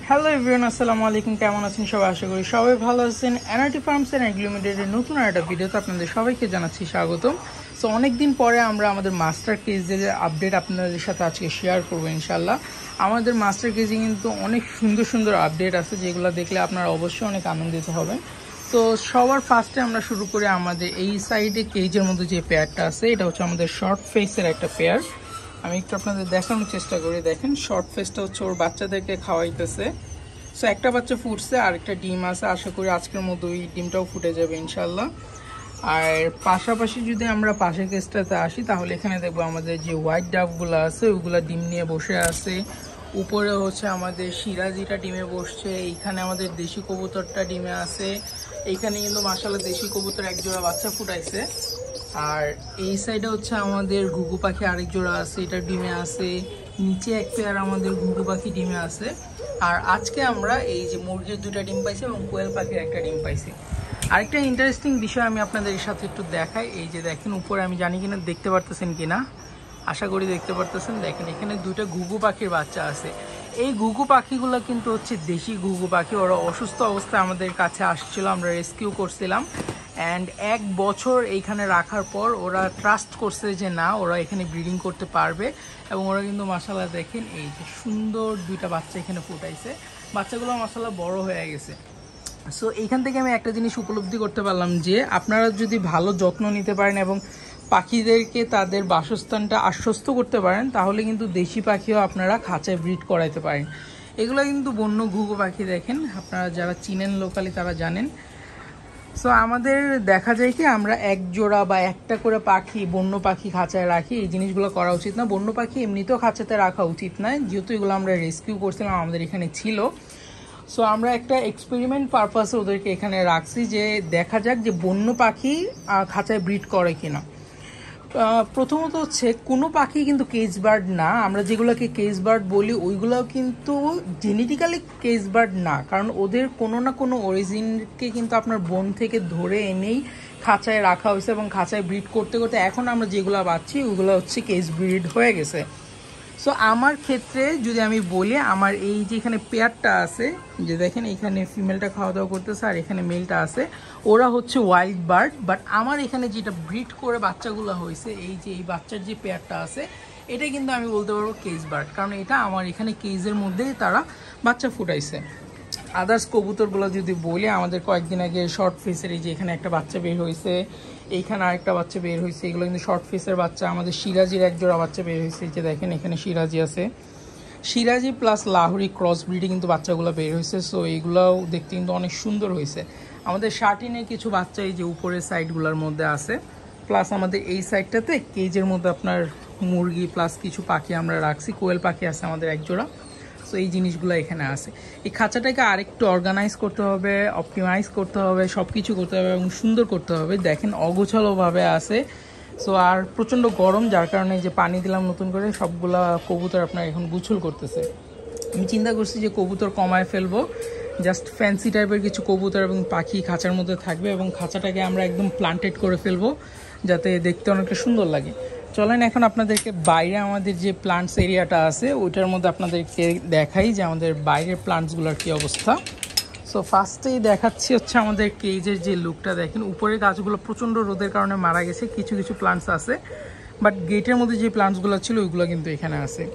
Hello everyone, আসসালামু আলাইকুম। কেমন আছেন সবাই? আশা করি সবাই ভালো আছেন। এনআরটি ফার্মস এন্ড এগ্রি লিমিটেডের নতুন একটা ভিডিওতে আপনাদের সবাইকে জানাচ্ছি স্বাগতম। সো অনেকদিন পরে আমরা আমাদের মাস্টার কেজের আপডেট আপনাদের সাথে আজকে শেয়ার করবো ইনশাল্লাহ। আমাদের মাস্টার কেজে কিন্তু অনেক সুন্দর সুন্দর আপডেট আছে, যেগুলো দেখলে আপনারা অবশ্যই অনেক আনন্দিত হবেন। তো সবার ফার্স্টে আমরা শুরু করি আমাদের এই সাইডে কেজের মধ্যে যে পেয়ারটা আছে, এটা হচ্ছে আমাদের শর্ট ফেসের একটা পেয়ার। আমি একটু আপনাদের দেখানোর চেষ্টা করি। দেখেন, শর্ট ফেসটা হচ্ছে ওর বাচ্চাদেরকে খাওয়াইতেছে। সো একটা বাচ্চা ফুটছে, আরেকটা ডিম আছে। আশা করি আজকের মতো ওই ডিমটাও ফুটে যাবে ইনশাল্লাহ। আর পাশাপাশি যদি আমরা পাশের কেসটাতে আসি, তাহলে এখানে দেখবো আমাদের যে হোয়াইট ডাবগুলো আছে ওইগুলো ডিম নিয়ে বসে আছে। উপরে হচ্ছে আমাদের সিরাজিটা ডিমে বসছে। এইখানে আমাদের দেশি কবুতরটা ডিমে আছে। এইখানে কিন্তু মাশাআল্লাহ দেশি কবুতর এক জোড়া বাচ্চা ফুটাইছে। আর এই সাইডে হচ্ছে আমাদের ঘুঘু পাখি আরেক জোড়া আছে, এটা ডিমে আছে। নিচে এক পেয়ার আমাদের ঘুঘু পাখি ডিমে আছে। আর আজকে আমরা এই যে মুরগির দুটা ডিম পাইছি এবং কোয়েল পাখির একটা ডিম পাইছি। আরেকটা ইন্টারেস্টিং বিষয় আমি আপনাদের সাথে একটু দেখাই। এই যে দেখেন উপরে, আমি জানি কিনা দেখতে পারতেছেন কিনা, আশা করি দেখতে পারতেছেন। দেখেন এখানে দুটো ঘুঘু পাখির বাচ্চা আছে। এই ঘুঘু পাখিগুলো কিন্তু হচ্ছে দেশি ঘুঘু পাখি। ওরা অসুস্থ অবস্থায় আমাদের কাছে আসছিল, আমরা রেস্কিউ করছিলাম। অ্যান্ড 1 বছর এইখানে রাখার পর ওরা ট্রাস্ট করছে যে না, ওরা এখানে ব্রিডিং করতে পারবে। এবং ওরা কিন্তু মাশাআল্লাহ দেখেন এই যে সুন্দর দুইটা বাচ্চা এখানে ফুটাইছে। বাচ্চাগুলো মাশাআল্লাহ বড় হয়ে গেছে। সো এইখান থেকে আমি একটা জিনিস উপলব্ধি করতে পারলাম যে আপনারা যদি ভালো যত্ন নিতে পারেন এবং পাখিদেরকে তাদের বাসস্থানটা আশ্বস্ত করতে পারেন, তাহলে কিন্তু দেশি পাখিও আপনারা খাঁচায় ব্রিড করাইতে পারেন। এগুলো কিন্তু বন্য ঘুঘু পাখি। দেখেন, আপনারা যারা চিনেন লোকালি তারা জানেন। সো আমাদের দেখা যায় কি, আমরা এক জোড়া বা একটা করে পাখি, বন্য পাখি খাঁচায় রাখি। এই জিনিসগুলো করা উচিত না। বন্য পাখি এমনিতেও খাঁচাতে রাখা উচিত নয়, যেহেতু এগুলো আমরা রেস্কিউ করছিলাম, আমাদের এখানে ছিল। সো আমরা একটা এক্সপেরিমেন্ট পারপাসে ওদেরকে এখানে রাখছি, যে দেখা যাক যে বন্য পাখি খাঁচায় ব্রিড করে কিনা। প্রথমত হচ্ছে কোনো পাখি কিন্তু কেজ বার্ড না। আমরা যেগুলোকে কেজ বার্ড বলি ওইগুলোও কিন্তু জেনেটিক্যালি কেজ বার্ড না, কারণ ওদের কোনো না কোনো অরিজিনকে কিন্তু আপনার বন থেকে ধরে এনেই খাঁচায় রাখা হয়েছে এবং খাঁচায় ব্রিড করতে করতে এখন আমরা যেগুলো পাচ্ছি ওইগুলো হচ্ছে কেজ ব্রিড হয়ে গেছে। সো আমার ক্ষেত্রে যদি আমি বলি, আমার এই যে এখানে পেয়ারটা আছে, যে দেখেন এখানে ফিমেলটা খাওয়া দাওয়া করতেছে আর এখানে মেলটা আছে, ওরা হচ্ছে ওয়াইল্ড বার্ড। বাট আমার এখানে যেটা ব্রিড করে বাচ্চাগুলো হয়েছে, এই যে এই বাচ্চার যে পেয়ারটা আছে, এটা কিন্তু আমি বলতে পারবো কেজ বার্ড, কারণ এটা আমার এখানে কেজের মধ্যেই তারা বাচ্চা ফুটাইছে। আদার্স কবুতরগুলো যদি বলি, আমাদের কয়েকদিন আগে শর্ট ফেসের এই যে এখানে একটা বাচ্চা বের হয়েছে, এইখানে আরেকটা বাচ্চা বের হয়েছে। এগুলো কিন্তু শর্ট ফেসের বাচ্চা। আমাদের সিরাজির এক জোড়া বাচ্চা বের হয়েছে, যে দেখেন এখানে সিরাজি আছে। সিরাজি প্লাস লাহোরি ক্রস ব্রিডে কিন্তু বাচ্চাগুলো বের হয়েছে। সো এইগুলোও দেখতে কিন্তু অনেক সুন্দর হয়েছে। আমাদের শার্টিনের কিছু বাচ্চা এই যে উপরের সাইডগুলোর মধ্যে আছে, প্লাস আমাদের এই সাইডটাতে কেজের মধ্যে আপনার মুরগি প্লাস কিছু পাখি আমরা রাখছি। কোয়েল পাখি আছে আমাদের এক জোড়া। সো এই জিনিসগুলো এখানে আছে। এই খাঁচাটাকে আরেকটু অর্গানাইজ করতে হবে, অপটিমাইজ করতে হবে, সব কিছু করতে হবে এবং সুন্দর করতে হবে। দেখেন অগোছালোভাবে আছে। সো আর প্রচণ্ড গরম, যার কারণে যে পানি দিলাম নতুন করে, সবগুলা কবুতর আপনার এখন গুছল করতেছে। আমি চিন্তা করছি যে কবুতর কমায় ফেলবো, জাস্ট ফ্যান্সি টাইপের কিছু কবুতর এবং পাখি খাঁচার মধ্যে থাকবে এবং খাঁচাটাকে আমরা একদম প্লান্টেড করে ফেলবো, যাতে দেখতে অনেকটা সুন্দর লাগে। চলেন এখন আপনাদেরকে বাইরে আমাদের যে প্লান্টস এরিয়াটা আছে ওইটার মধ্যে আপনাদেরকে দেখাই যে আমাদের বাইরের প্লান্টসগুলোর কী অবস্থা। সো ফার্স্টেই দেখাচ্ছি হচ্ছে আমাদের কেজের যে লুকটা। দেখেন উপরের গাছগুলো প্রচণ্ড রোদের কারণে মারা গেছে, কিছু কিছু প্লান্টস আছে, বাট গেটের মধ্যে যে প্লান্টসগুলো ছিল ওইগুলো কিন্তু এখানে আছে।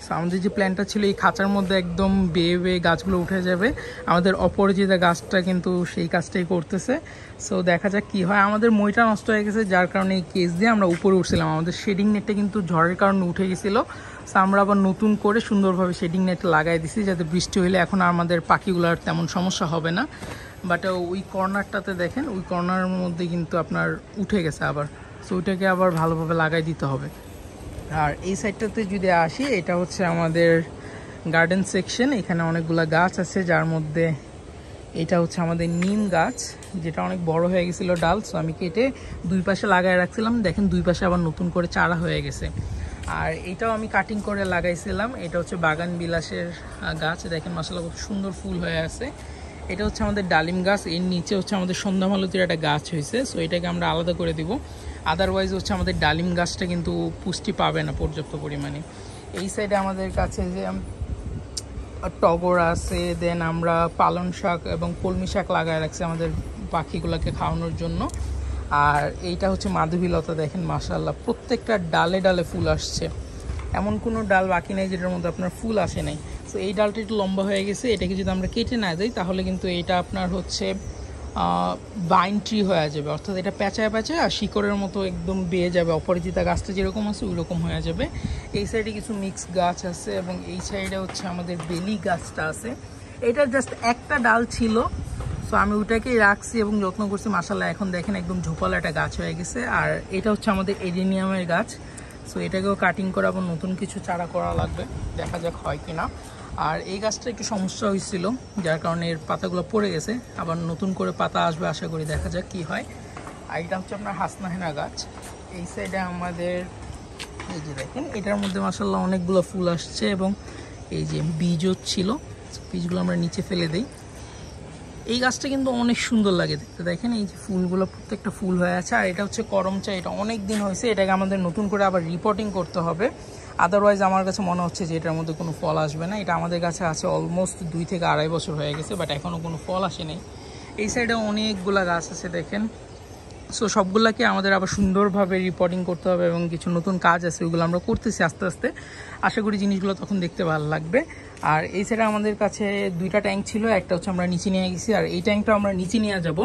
সো আমাদের যে প্ল্যানটা ছিল এই খাঁচার মধ্যে একদম বেয়ে বেয়ে গাছগুলো উঠে যাবে, আমাদের অপরাজিতা গাছটা কিন্তু সেই কাজটাই করতেছে। সো দেখা যাক কী হয়। আমাদের মইটা নষ্ট হয়ে গেছে, যার কারণে এই কেজ দিয়ে আমরা উপরে উঠছিলাম। আমাদের শেডিং নেটটা কিন্তু ঝড়ের কারণে উঠে গেছিলো। সো আমরা আবার নতুন করে সুন্দরভাবে শেডিং নেট লাগাই দিছি, যাতে বৃষ্টি হলে এখন আমাদের পাখিগুলোর তেমন সমস্যা হবে না। বাট ওই কর্নারটাতে দেখেন, ওই কর্নারের মধ্যে কিন্তু আপনার উঠে গেছে আবার। সো ওইটাকে আবার ভালোভাবে লাগাই দিতে হবে। আর এই সাইডটাতে যদি আসি, এটা হচ্ছে আমাদের গার্ডেন সেকশন। এখানে অনেকগুলো গাছ আছে, যার মধ্যে এটা হচ্ছে আমাদের নিম গাছ, যেটা অনেক বড় হয়ে গেছিলো ডাল। সো আমি কেটে দুই পাশে লাগাই রাখছিলাম। দেখেন দুই পাশে আবার নতুন করে চারা হয়ে গেছে। আর এটাও আমি কাটিং করে লাগাইছিলাম। এটা হচ্ছে বাগান বিলাসের গাছ। দেখেন মাশাআল্লাহ খুব সুন্দর ফুল হয়ে আছে। এটা হচ্ছে আমাদের ডালিম গাছ। এর নিচে হচ্ছে আমাদের সন্ধ্যামালতির একটা গাছ হয়েছে। সো এটাকে আমরা আলাদা করে দিব। আদারওয়াইজ হচ্ছে আমাদের ডালিম গাছটা কিন্তু পুষ্টি পাবে না পর্যাপ্ত পরিমাণে। এই সাইডে আমাদের কাছে যে টগর আছে, দেন আমরা পালং শাক এবং কলমি শাক লাগায় রাখছি আমাদের পাখিগুলোকে খাওয়ানোর জন্য। আর এইটা হচ্ছে মাধবীলতা, দেখেন মাশাআল্লাহ প্রত্যেকটা ডালে ডালে ফুল আসছে, এমন কোনো ডাল বাকি নেই যেটার মধ্যে আপনার ফুল আসে নাই। তো এই ডালটা একটু লম্বা হয়ে গেছে, এটাকে যদি আমরা কেটে না দিই তাহলে কিন্তু এটা আপনার হচ্ছে বাইন ট্রি হয়ে যাবে, অর্থাৎ এটা পেঁচায় পেঁচায় আর শিকড়ের মতো একদম বেয়ে যাবে, অপরাজিতা গাছটা যেরকম আছে ওই রকম হয়ে যাবে। এই সাইডে কিছু মিক্স গাছ আছে এবং এই সাইডে হচ্ছে আমাদের বেলি গাছটা আছে। এটা জাস্ট একটা ডাল ছিল, সো আমি ওটাকেই রাখছি এবং যত্ন করছি। মাশাআল্লাহ এখন দেখেন একদম ঝোপালো একটা গাছ হয়ে গেছে। আর এটা হচ্ছে আমাদের এডেনিয়ামের গাছ, সো এটাকেও কাটিং করে আবার নতুন কিছু চারা করা লাগবে, দেখা যাক হয় কিনা। আর এই গাছটা একটু সমস্যা হয়েছিল যার কারণে এর পাতাগুলো পড়ে গেছে, আবার নতুন করে পাতা আসবে আশা করি, দেখা যাক কি হয়। আর এটা হচ্ছে আপনার হাসনাহেনা গাছ। এই সাইডে আমাদের এই যে দেখেন এটার মধ্যে মাশাআল্লাহ অনেকগুলো ফুল আসছে এবং এই যে বীজও ছিল, বীজগুলো আমরা নিচে ফেলে দিই। এই গাছটা কিন্তু অনেক সুন্দর লাগে দেখতে, দেখেন এই যে ফুলগুলো প্রত্যেকটা ফুল হয়ে আছে। আর এটা হচ্ছে করম চা, এটা অনেক দিন হয়েছে, এটাকে আমাদের নতুন করে আবার রিপোর্টিং করতে হবে, আদারওয়াইজ আমার কাছে মনে হচ্ছে যে এটার মধ্যে কোনো ফল আসবে না। এটা আমাদের কাছে আছে অলমোস্ট 2 থেকে 2.5 বছর হয়ে গেছে, বাট এখনও কোনো ফল আসেনি। এই সাইডে অনেকগুলা গাছ আছে দেখেন, সো সবগুলাকে আমাদের আবার সুন্দরভাবে রিপোর্টিং করতে হবে এবং কিছু নতুন কাজ আছে ওইগুলো আমরা করতেছি আস্তে আস্তে, আশা করি জিনিসগুলো তখন দেখতে ভালো লাগবে। আর এই সাইডে আমাদের কাছে 2টা ট্যাঙ্ক ছিল, একটা হচ্ছে আমরা নিচে নিয়ে গেছি আর এই ট্যাঙ্কটা আমরা নিচে নিয়ে যাব।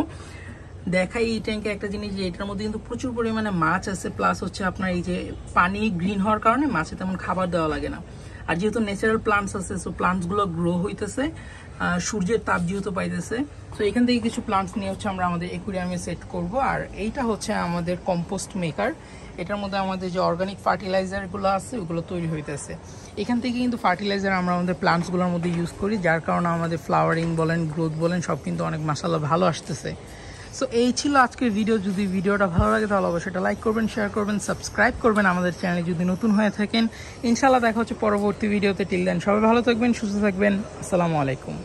দেখাই এই ট্যাঙ্কে একটা জিনিস, যে এটার মধ্যে কিন্তু প্রচুর পরিমাণে মাছ আছে, প্লাস হচ্ছে আপনার এই যে পানি গ্রিন হওয়ার কারণে মাছে তেমন খাবার দেওয়া লাগে না। আর যেহেতু ন্যাচারাল প্লান্টস আছে, সো প্লান্টসগুলো গ্রো হইতেছে, সূর্যের তাপ যেহেতু পাইতেছে, তো এখান থেকে কিছু প্লান্টস নিয়ে হচ্ছে আমরা আমাদের অ্যাকুয়ারিয়ামে সেট করব। আর এইটা হচ্ছে আমাদের কম্পোস্ট মেকার, এটার মধ্যে আমাদের যে অর্গানিক ফার্টিলাইজারগুলো আছে ওগুলো তৈরি হইতেছে। এখান থেকে কিন্তু ফার্টিলাইজার আমরা আমাদের প্লান্টসগুলোর মধ্যে ইউজ করি, যার কারণে আমাদের ফ্লাওয়ারিং বলেন, গ্রোথ বলেন, সব কিন্তু অনেক মাশাআল্লাহ ভালো আসতেছে। সো এই ছিল আজকের ভিডিও। যদি ভিডিওটা ভালো লাগে তাহলে অবশ্যই এটা লাইক করবেন, শেয়ার করবেন, সাবস্ক্রাইব করবেন আমাদের চ্যানেলে যদি নতুন হয়ে থাকেন। ইনশাআল্লাহ দেখা হচ্ছে পরবর্তী ভিডিওতে। টিল দেন সবাই ভালো থাকবেন, সুস্থ থাকবেন। আসসালামু আলাইকুম।